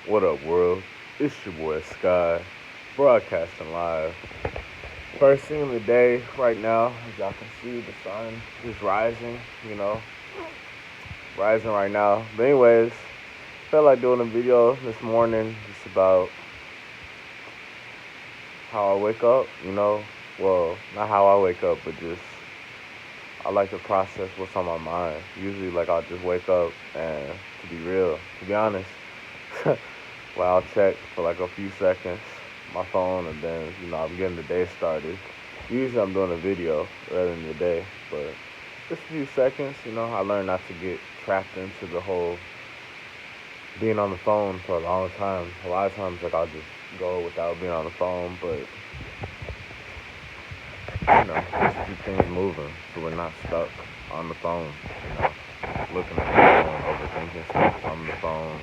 What up, world? It's your boy Sky, broadcasting live. First thing of the day, right now, as y'all can see, the sun is rising, rising right now. But, anyways, felt like doing a video this morning just about how I wake up. Well, not how I wake up, but just I like to process what's on my mind. Usually, like, I'll just wake up and, to be real, to be honest, well, I'll check for like a few seconds my phone, and then I'm getting the day started. Usually I'm doing a video rather than the day, but just a few seconds. I learned not to get trapped into the whole being on the phone for a long time. A lot of times, like, I'll just go without being on the phone, but just keep things moving so we're not stuck on the phone. You know, looking at the phone, overthinking stuff on the phone.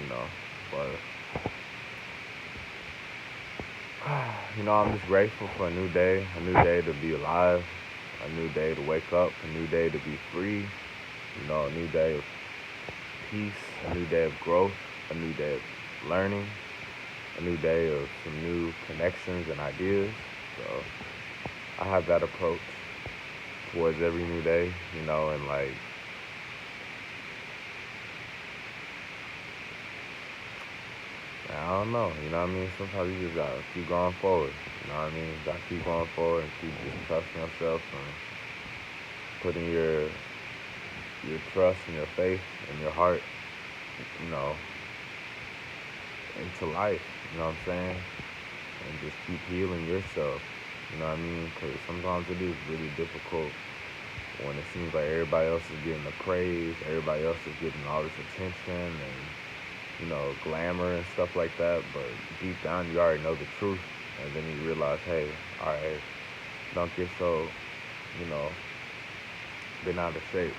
You know, but I'm just grateful for a new day to be alive, a new day to wake up, a new day to be free, a new day of peace, a new day of growth, a new day of learning, a new day of some new connections and ideas. So I have that approach towards every new day, and like, I don't know, what I mean? Sometimes you just gotta keep going forward, you know what I mean? You gotta keep going forward and keep just trusting yourself and putting your trust and your faith and your heart, you know, into life. You know what I'm saying? And just keep healing yourself. You know what I mean? Because sometimes it is really difficult when it seems like everybody else is getting the praise, everybody else is getting all this attention and glamour and stuff like that. But deep down, you already know the truth, and then you realize, hey, all right, don't get so, you know, been out of shape.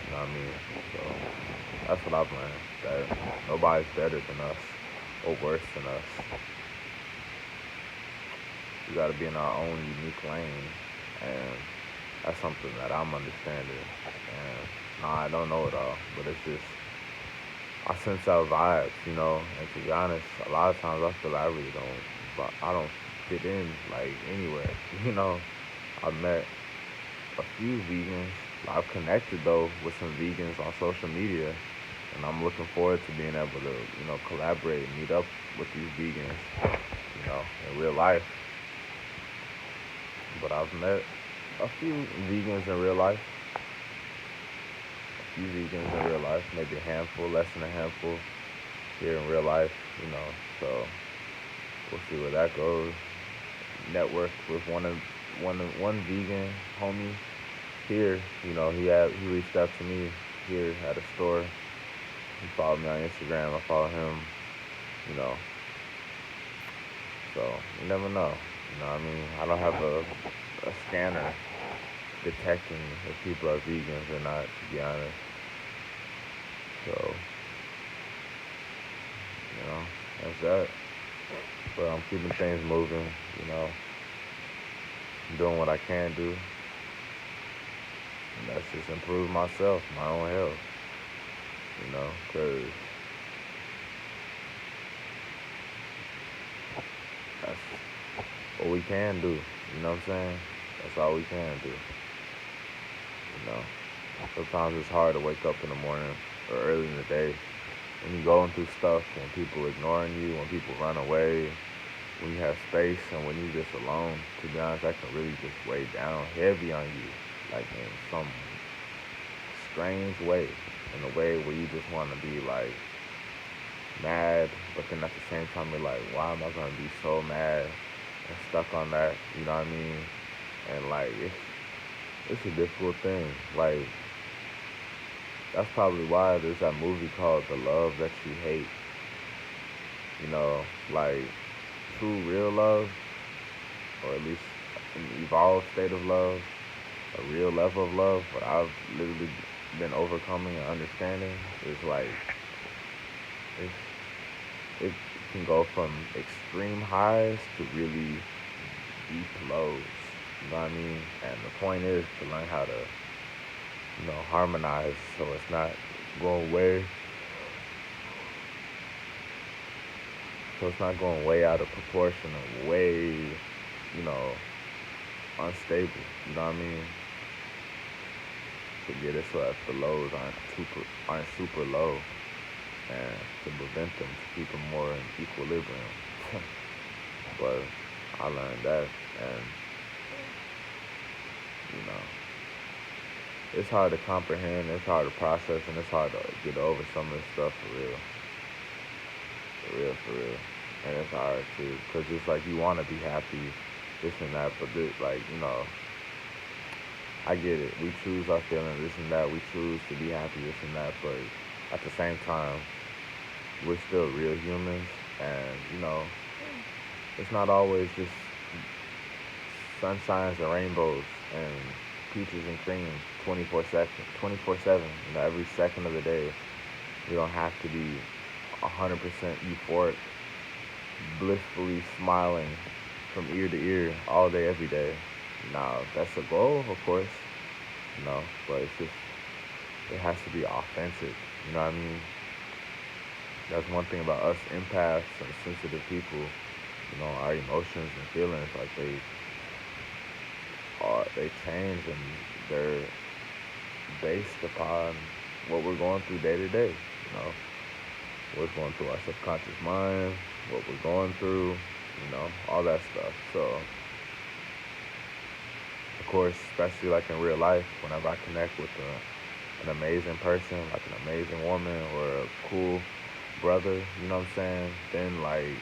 You know what I mean? So that's what I've learned, that nobody's better than us or worse than us. We got to be in our own unique lane, and that's something that I'm understanding. And I don't know it all, but it's just I sense our vibes, And to be honest, a lot of times I feel like I really don't, but I don't fit in like anywhere. You know, I've met a few vegans. I've connected though with some vegans on social media, and I'm looking forward to being able to, collaborate and meet up with these vegans, in real life. But I've met a few vegans in real life, maybe a handful, less than a handful here in real life, So we'll see where that goes. Networked with one vegan homie here. He reached out to me here at a store. He followed me on Instagram. I follow him. You know, so you never know. I mean, I don't have a scanner detecting if people are vegans or not, to be honest. So, that's that. But I'm keeping things moving, doing what I can do. And that's just improve myself, my own health, because that's what we can do, you know what I'm saying? That's all we can do, you know. Sometimes it's hard to wake up in the morning or early in the day when you're going through stuff, when people ignoring you, when people run away, when you have space and when you're just alone. To be honest, that can really just weigh down heavy on you, like in some strange way, in a way where you just want to be like mad, but then at the same time you're like, why am I gonna be so mad and stuck on that? You know what I mean? And like it's a difficult thing. Like that's probably why there's that movie called The Love That You Hate. Like true real love, or at least an evolved state of love, a real level of love, what I've literally been overcoming and understanding is like it's, it can go from extreme highs to really deep lows. You know what I mean? And the point is to learn how to, harmonize so it's not going way So it's not going way out of proportion or way, unstable. You know what I mean? To get it so that the lows aren't super low, and to prevent them, to keep them more in equilibrium. But I learned that, and you know, it's hard to comprehend, it's hard to process, and it's hard to get over some of this stuff for real, for real, for real. And it's hard too, cause it's like you want to be happy, this and that, but this, like, I get it. We choose our feelings, this and that. We choose to be happy, this and that. But at the same time, we're still real humans, and it's not always just sunshines and rainbows and peaches and cream 24/7. Every second of the day. You don't have to be 100% euphoric, blissfully smiling from ear to ear all day, every day. Now, that's a goal, of course, but it's just, it has to be authentic. You know what I mean? That's one thing about us empaths and sensitive people. Our emotions and feelings, like they change, and they're based upon what we're going through day to day. What's going through our subconscious mind, what we're going through, all that stuff. So, of course, especially like in real life, whenever I connect with an amazing person, like an amazing woman or a cool brother, you know what I'm saying? Then like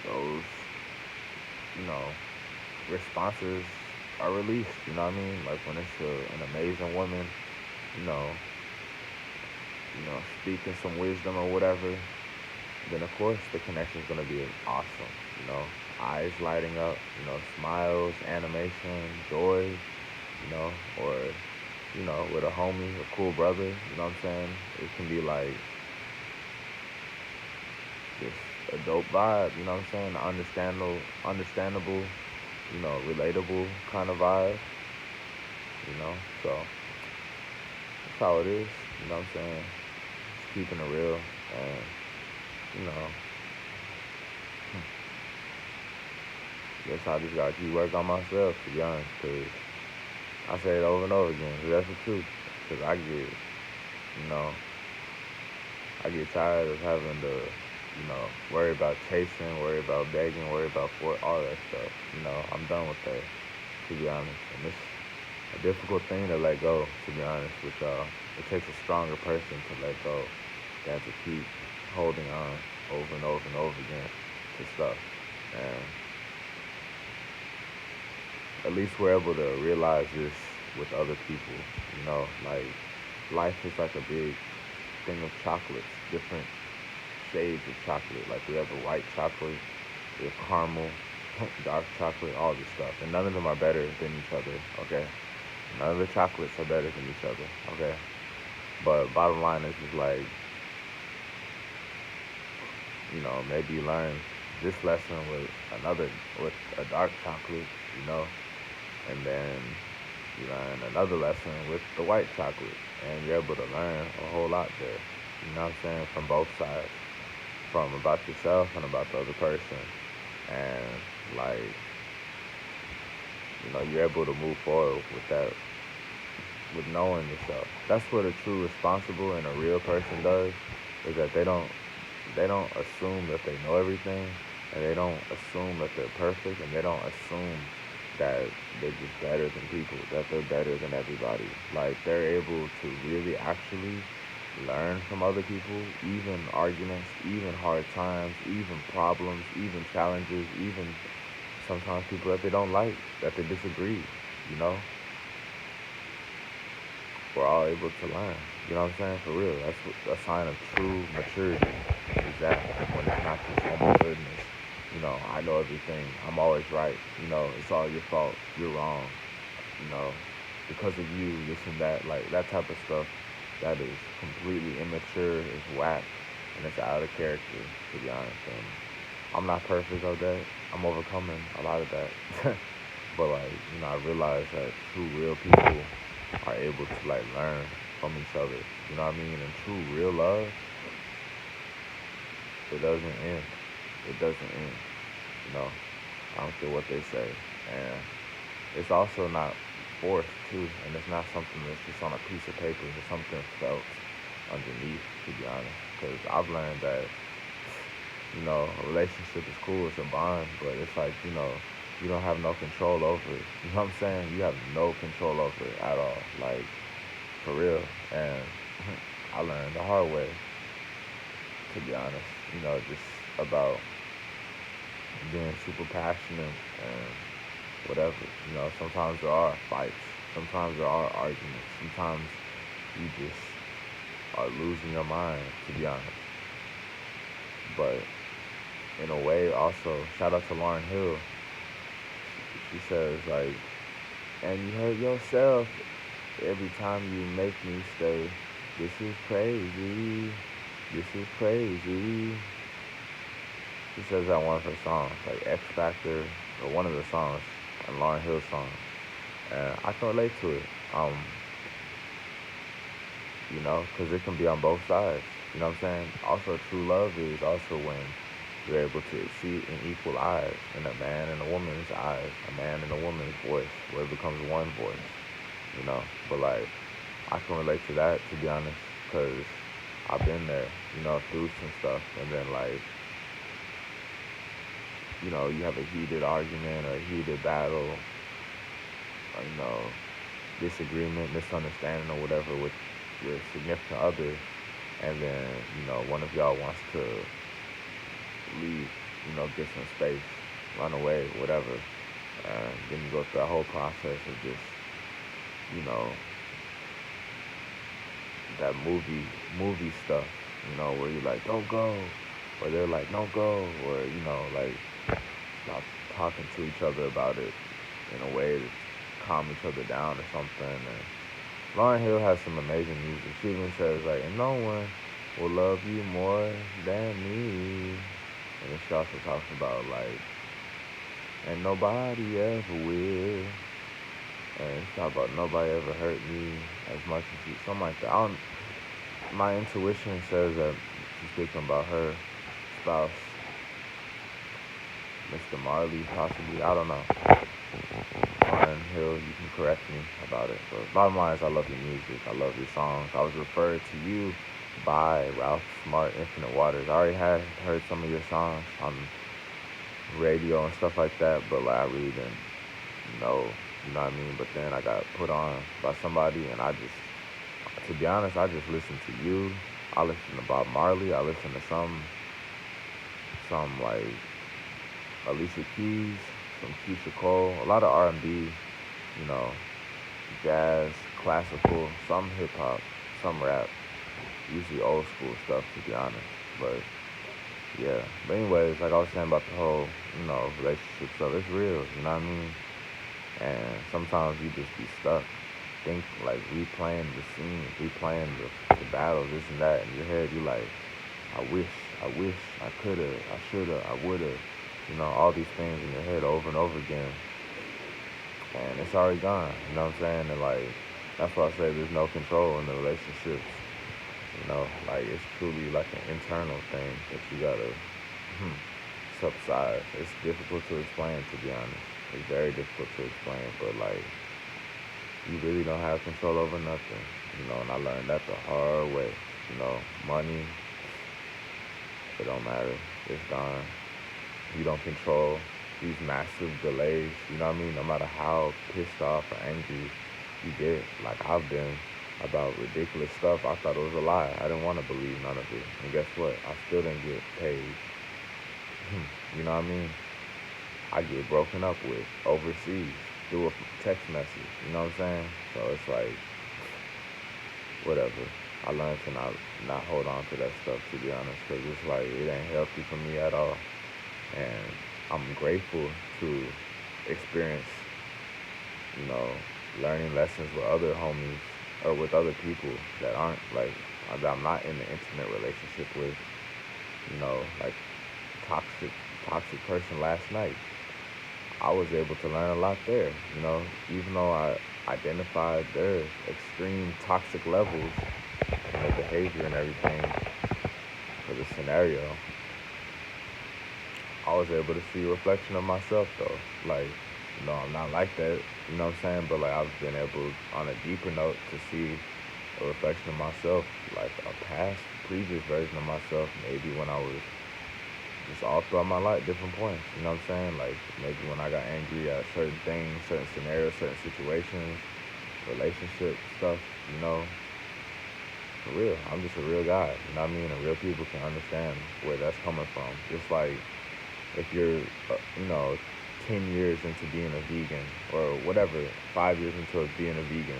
those, you know, responses are released, you know what I mean? Like when it's an amazing woman, you know, speaking some wisdom or whatever, then of course the connection is gonna be awesome, eyes lighting up, smiles, animation, joy, or with a homie, a cool brother, you know what I'm saying? It can be like just a dope vibe, you know what I'm saying? Understandable, relatable kind of vibe, so that's how it is, you know what I'm saying? Just keeping it real, and you know, guess I just gotta keep working on myself, to be honest, because I say it over and over again, 'cause that's the truth, because I get tired of having to, worry about chasing, worry about begging, worry about all that stuff, I'm done with that, to be honest, and it's a difficult thing to let go, to be honest with y'all. It takes a stronger person to let go than to keep holding on over and over and over again to stuff. And at least we're able to realize this with other people, like life is like a big thing of chocolates, different shades of chocolate. Like we have the white chocolate, we have caramel, dark chocolate, all this stuff. And none of them are better than each other, okay? None of the chocolates are better than each other, okay? But bottom line is just like, maybe you learn this lesson with a dark chocolate, and then you learn another lesson with the white chocolate, and you're able to learn a whole lot there, you know what I'm saying, from both sides, from about yourself and about the other person, and like, you're able to move forward with that, with knowing yourself. That's what a true responsible and a real person does, is that they don't assume that they know everything, and they don't assume that they're perfect, and they don't assume that they're just better than people, that they're better than everybody. Like they're able to really actually learn from other people, even arguments, even hard times, even problems, even challenges, even sometimes people that they don't like, that they disagree, you know? We're all able to learn. You know what I'm saying? For real. That's a sign of true maturity. Is that when it's not just oh my goodness, I know everything. I'm always right. It's all your fault. You're wrong. You know, because of you, this and that. Like that type of stuff. That is completely immature. It's whack, and it's out of character. To be honest, and I'm not perfect of that. I'm overcoming a lot of that. But like, I realize that true real people are able to like learn from each other. You know what I mean? And true real love It doesn't end. It doesn't end. You know, I don't care what they say. And it's also not forced too, and it's not something that's just on a piece of paper. It's something felt underneath, to be honest. Because I've learned that a relationship is cool, it's a bond, but it's like you don't have no control over it. You know what I'm saying? You have no control over it at all, like for real. And I learned the hard way, to be honest. Just about being super passionate and whatever. Sometimes there are fights. Sometimes there are arguments. Sometimes you just are losing your mind, to be honest. But in a way, also, shout out to Lauren Hill. She says, like, and you hurt yourself every time you make me stay. This is crazy. This is crazy. She says that one of her songs, like X Factor, or one of the songs, and Lauren Hill's song. And I can relate to it. Because it can be on both sides. You know what I'm saying? Also, true love is also when you're able to see it in equal eyes, in a man and a woman's eyes, a man and a woman's voice, where it becomes one voice. But like, I can relate to that, to be honest, because I've been there, through some stuff, and then like, you have a heated argument or a heated battle, or, disagreement, misunderstanding, or whatever with your significant other, and then one of y'all wants to leave, get some space, run away, whatever, and then you go through that whole process of just, you know, that movie stuff, where you're like, don't go, or they're like, don't go, or like not talking to each other about it in a way to calm each other down or something. And Lauren Hill has some amazing music. She even says like, and no one will love you more than me. And then she also talks about like, and nobody ever will. And it's not about nobody ever hurt me as much as you, something like that. My intuition says that she's speaking about her spouse, Mr. Marley, possibly. I don't know. Lauren Hill, you can correct me about it. But bottom line is, I love your music. I love your songs. I was referred to you by Ralph Smart, Infinite Waters. I already had heard some of your songs on radio and stuff like that, but like I really didn't know, you know what I mean? But then I got put on by somebody, and to be honest, I just listened to you. I listened to Bob Marley. I listened to some like Alicia Keys, some Keisha Cole, a lot of R&B, jazz, classical, some hip hop, some rap, usually old school stuff, to be honest. But yeah, but anyways, like I was saying about the whole, relationship stuff, it's real, you know what I mean? And sometimes you just be stuck, think like replaying the scene, replaying the battles, this and that. In your head, you like, I wish, I coulda, I shoulda, I woulda, all these things in your head over and over again. And it's already gone, you know what I'm saying? And like, that's why I say there's no control in the relationships. Like it's truly like an internal thing that you gotta subside. It's difficult to explain, to be honest. It's very difficult to explain, but like, you really don't have control over nothing, and I learned that the hard way. Money, it don't matter. It's gone. You don't control these massive delays, you know what I mean? No matter how pissed off or angry you get, like I've been about ridiculous stuff, I thought it was a lie. I didn't want to believe none of it. And guess what? I still didn't get paid. You know what I mean? I get broken up with overseas through a text message. You know what I'm saying? So it's like, whatever. I learned to not hold on to that stuff, to be honest, because it's like, it ain't healthy for me at all. And I'm grateful to experience, learning lessons with other homies or with other people that aren't like, that I'm not in an intimate relationship with, like toxic person last night. I was able to learn a lot there, even though I identified their extreme toxic levels and their behavior and everything for the scenario. I was able to see a reflection of myself though. Like, I'm not like that, you know what I'm saying? But like I've been able on a deeper note to see a reflection of myself, like a past, previous version of myself, maybe when I was just all throughout my life, different points, you know what I'm saying? Like maybe when I got angry at certain things, certain scenarios, certain situations, relationship stuff, you know, for real. I'm just a real guy, you know what I mean? And real people can understand where that's coming from. Just like if you're, 10 years into being a vegan or whatever, 5 years into being a vegan,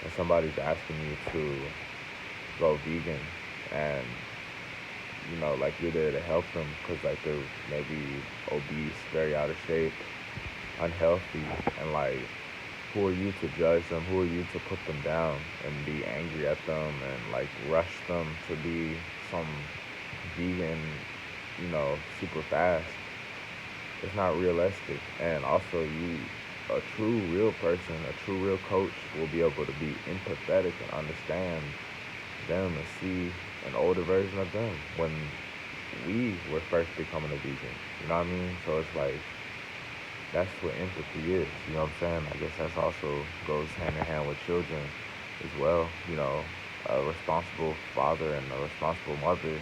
and somebody's asking you to go vegan, and like you're there to help them because like they're maybe obese, very out of shape, unhealthy, and like who are you to judge them? Who are you to put them down and be angry at them and like rush them to be some vegan, super fast? It's not realistic. And also, a true, real person, a true, real coach will be able to be empathetic and understand them and see an older version of them when we were first becoming a vegan. You know what I mean? So it's like that's what empathy is. You know what I'm saying? I guess that's also goes hand in hand with children as well. A responsible father and a responsible mother,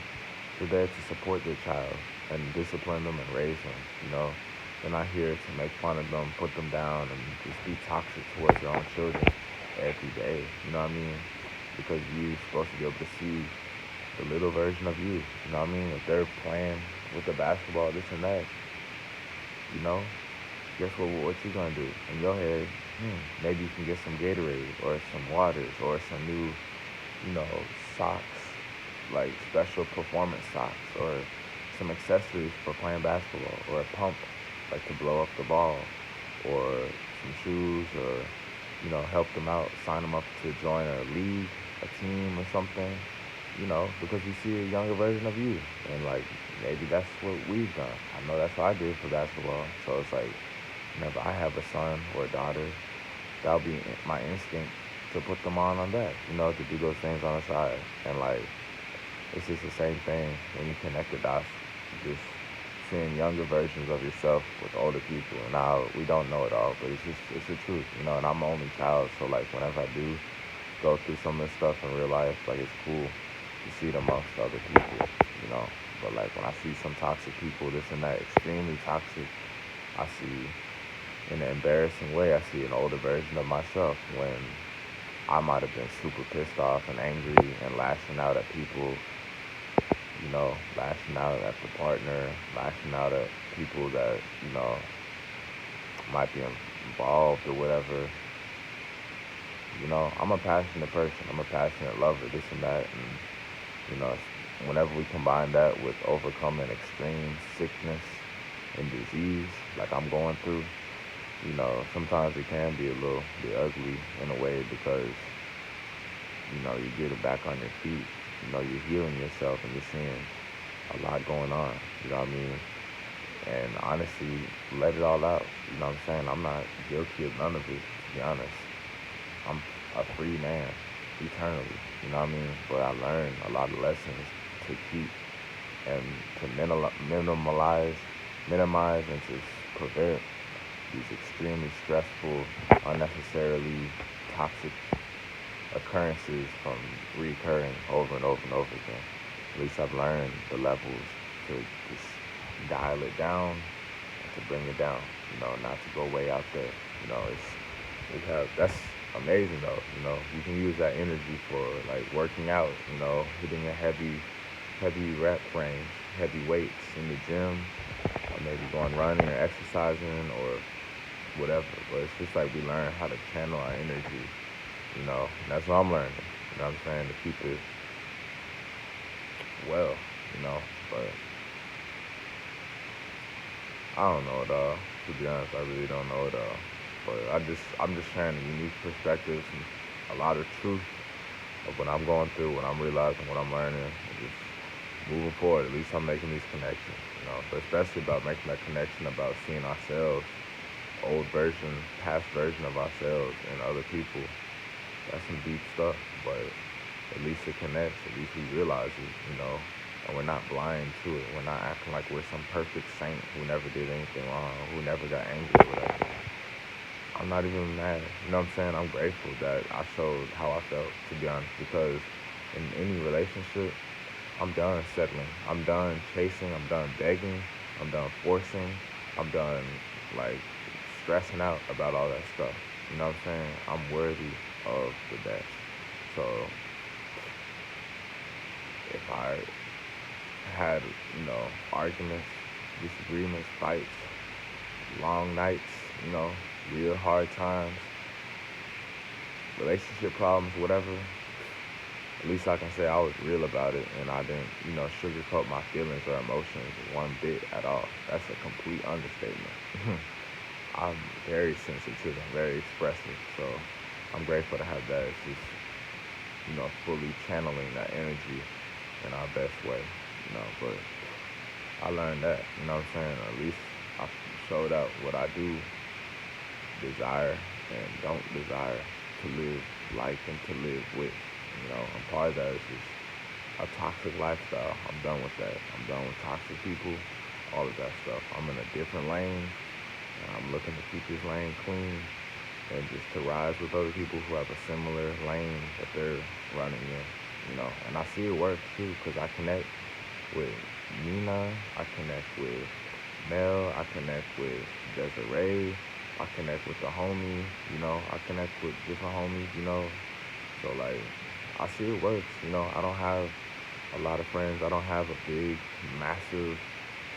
they're there to support their child and discipline them and raise them. They're not here to make fun of them, put them down, and just be toxic towards their own children every day. You know what I mean? Because you're supposed to be able to see the little version of you. You know what I mean? If they're playing with the basketball, this and that, you know, guess what you gonna do? In your head, maybe you can get some Gatorade or some waters or some new, you know, socks, like special performance socks or some accessories for playing basketball or a pump, like to blow up the ball or some shoes or, help them out, sign them up to join a league, a team or something, because you see a younger version of you. And like, maybe that's what we've done. I know that's what I did for basketball. So it's like, whenever I have a son or a daughter, that'll be my instinct to put them on that, to do those things on the side. And like, it's just the same thing when you connect the dots, just seeing younger versions of yourself with older people. Now, we don't know it all, but it's the truth, and I'm the only child, so like, whenever I do go through some of this stuff in real life, like, it's cool to see it amongst other people. But like, when I see some toxic people, this and that, extremely toxic, I see, in an embarrassing way, I see an older version of myself when I might have been super pissed off and angry and lashing out at people, lashing out at the partner, lashing out at people that, might be involved or whatever. I'm a passionate person. I'm a passionate lover, this and that. And, whenever we combine that with overcoming extreme sickness and disease like I'm going through, sometimes it can be a little bit ugly in a way because, you get it back on your feet. You're healing yourself and you're seeing a lot going on. You know what I mean? And honestly, let it all out. You know what I'm saying? I'm not guilty of none of it, to be honest. I'm a free man eternally. You know what I mean? But I learned a lot of lessons to keep and to minimize, and to prevent these extremely stressful, unnecessarily toxic occurrences from recurring over and over and over again. At least I've learned the levels to just dial it down and to bring it down, not to go way out there. That's amazing though, you can use that energy for like working out, hitting a heavy rep range, heavy weights in the gym, or maybe going running or exercising or whatever. But it's just like we learn how to channel our energy, and that's what I'm learning, what I'm saying, to keep it well, but I don't know it all. To be honest, I really don't know it all. But I'm just sharing a unique perspectives and a lot of truth of what I'm going through, what I'm realizing, what I'm learning, and just moving forward. At least I'm making these connections, So especially about making that connection about seeing ourselves, old version, past version of ourselves and other people. That's some deep stuff, but at least it connects. At least we realize it, and we're not blind to it. We're not acting like we're some perfect saint who never did anything wrong, who never got angry or whatever. I'm not even mad. You know what I'm saying? I'm grateful that I showed how I felt, to be honest, because in any relationship, I'm done settling. I'm done chasing. I'm done begging. I'm done forcing. I'm done, like, stressing out about all that stuff. You know what I'm saying? I'm worthy of the best. So if I had, arguments, disagreements, fights, long nights, real hard times, relationship problems, whatever, at least I can say I was real about it and I didn't, sugarcoat my feelings or emotions one bit at all. That's a complete understatement. I'm very sensitive and very expressive, so I'm grateful to have that. It's just, fully channeling that energy in our best way, but I learned that, you know what I'm saying? At least I showed out what I do desire and don't desire to live life and to live with. And part of that is just a toxic lifestyle. I'm done with that. I'm done with toxic people, all of that stuff. I'm in a different lane, and I'm looking to keep this lane clean and just to rise with other people who have a similar lane that they're running in. And I see it work too, because I connect with Nina, I connect with Mel, I connect with Desiree, I connect with the homie, I connect with different homies. So, like, I see it works, I don't have a lot of friends, I don't have a big, massive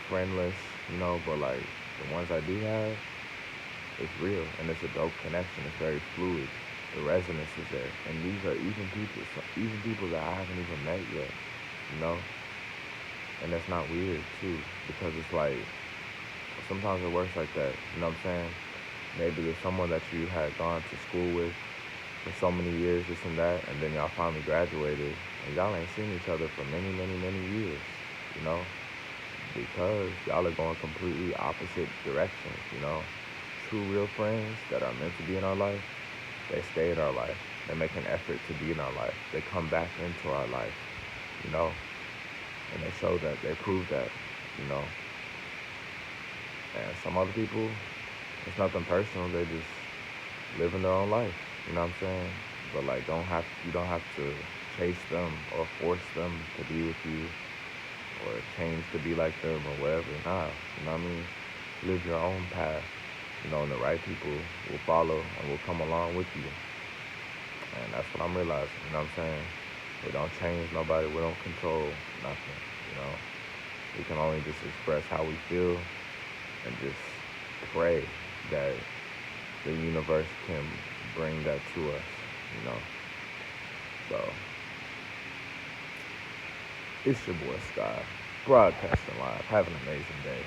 friend list, but, like, the ones I do have, it's real, and it's a dope connection, it's very fluid, the resonance is there, and these are even people that I haven't even met yet, and that's not weird, too, because it's like, sometimes it works like that, you know what I'm saying? Maybe there's someone that you had gone to school with for so many years, this and that, and then y'all finally graduated, and y'all ain't seen each other for many, many, many years, because y'all are going completely opposite directions. True, real friends that are meant to be in our life, they stay in our life. They make an effort to be in our life. They come back into our life, you know, and they show that, they prove that, you know. And some other people, it's nothing personal. They just living their own life. You know what I'm saying? But like, you don't have to chase them or force them to be with you or change to be like them or whatever. Nah, you know what I mean? Live your own path. And the right people will follow and will come along with you. And that's what I'm realizing. You know what I'm saying? We don't change nobody. We don't control nothing. We can only just express how we feel and just pray that the universe can bring that to us. So, it's your boy Sky, broadcasting live. Have an amazing day.